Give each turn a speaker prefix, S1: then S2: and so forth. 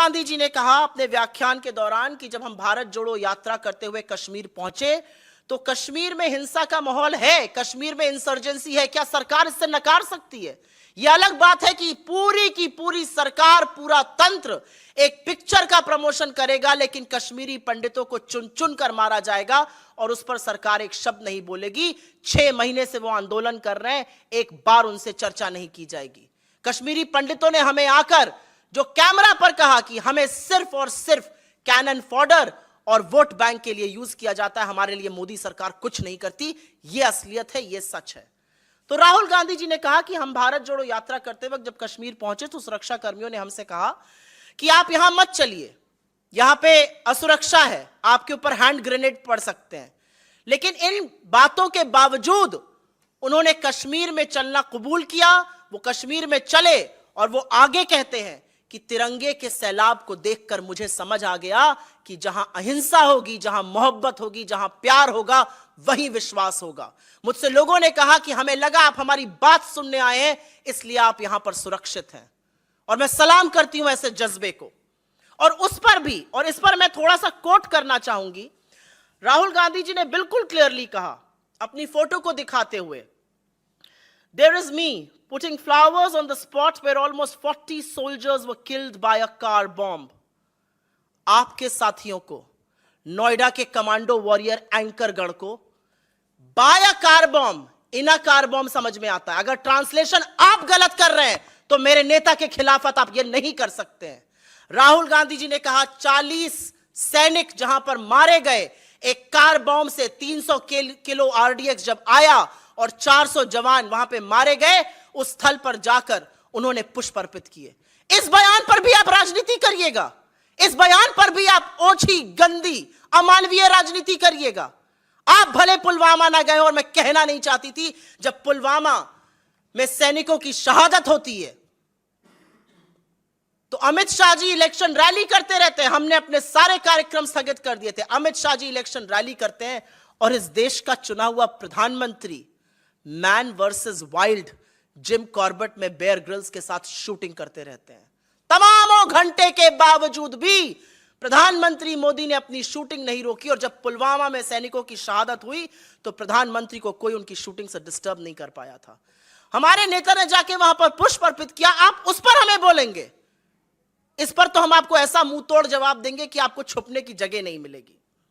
S1: गांधी जी ने कहा अपने व्याख्यान के दौरान कि जब हम भारत जोड़ो यात्रा करते हुए कश्मीर पहुंचे तो कश्मीर में हिंसा का माहौल है, कश्मीर में इंसर्जेंसी है, क्या सरकार इससे नकार सकती है? यह अलग बात है कि पूरी की पूरी सरकार, पूरा तंत्र एक पिक्चर का प्रमोशन करेगा, लेकिन कश्मीरी पंडितों को चुन चुन कर मारा जाएगा और उस पर सरकार एक शब्द नहीं बोलेगी। 6 महीने से वो आंदोलन कर रहे हैं, एक बार उनसे चर्चा नहीं की जाएगी। कश्मीरी पंडितों ने हमें आकर जो कैमरा पर कहा कि हमें सिर्फ और सिर्फ कैनन फॉडर और वोट बैंक के लिए यूज किया जाता है, हमारे लिए मोदी सरकार कुछ नहीं करती, यह असलियत है, यह सच है। तो राहुल गांधी जी ने कहा कि हम भारत जोड़ो यात्रा करते वक्त जब कश्मीर पहुंचे तो सुरक्षा कर्मियों ने हमसे कहा कि आप यहां मत चलिए, यहां पे असुरक्षा है, आपके ऊपर हैंड ग्रेनेड पड़ सकते हैं। लेकिन इन बातों के बावजूद उन्होंने कश्मीर में चलना कबूल किया। वो कश्मीर में चले और वो आगे कहते हैं कि तिरंगे के सैलाब को देखकर मुझे समझ आ गया कि जहां अहिंसा होगी, जहां मोहब्बत होगी, जहां प्यार होगा, वहीं विश्वास होगा। मुझसे लोगों ने कहा कि हमें लगा आप हमारी बात सुनने आए हैं, इसलिए आप यहां पर सुरक्षित हैं, और मैं सलाम करती हूं ऐसे जज्बे को। और उस पर भी, और इस पर मैं थोड़ा सा कोट करना चाहूंगी, राहुल गांधी जी ने बिल्कुल क्लियरली कहा अपनी फोटो को दिखाते हुए, there is me putting flowers on the spot where almost 40 soldiers were killed by a car bomb. आपके साथियों को, नोएडा के कमांडो वॉरियर एंकर गढ़ को by a car bomb, in a car bomb समझ में आता है। अगर ट्रांसलेशन आप गलत कर रहे हैं तो मेरे नेता के खिलाफत आप ये नहीं कर सकते हैं। राहुल गांधी जी ने कहा 40 सैनिक जहां पर मारे गए, एक कार बॉम्ब से 300 किलो आरडीएक्स जब आया और 400 जवान वहां पे मारे गए, उस स्थल पर जाकर उन्होंने पुष्प अर्पित किए। इस बयान पर भी आप राजनीति करिएगा, इस बयान पर भी आप ओछी, गंदी, अमानवीय राजनीति करिएगा। आप भले पुलवामा ना गए, और मैं कहना नहीं चाहती थी, जब पुलवामा में सैनिकों की शहादत होती है तो अमित शाह जी इलेक्शन रैली करते रहते हैं। हमने अपने सारे कार्यक्रम स्थगित कर दिए थे। अमित शाह जी इलेक्शन रैली करते हैं और इस देश का चुना हुआ प्रधानमंत्री man versus wild Jim Corbett में बेयर ग्रिल्स के साथ शूटिंग करते रहते हैं। तमामों घंटे के बावजूद भी प्रधानमंत्री मोदी ने अपनी शूटिंग नहीं रोकी, और जब पुलवामा में सैनिकों की शहादत हुई तो प्रधानमंत्री को कोई उनकी शूटिंग से डिस्टर्ब नहीं कर पाया था। हमारे नेता ने जाके वहां पर पुष्प अर्पित किया, आप उस पर हमें बोलेंगे? इस पर तो हम आपको ऐसा मुंह तोड़ जवाब देंगे कि आपको छुपने की जगह नहीं मिलेगी।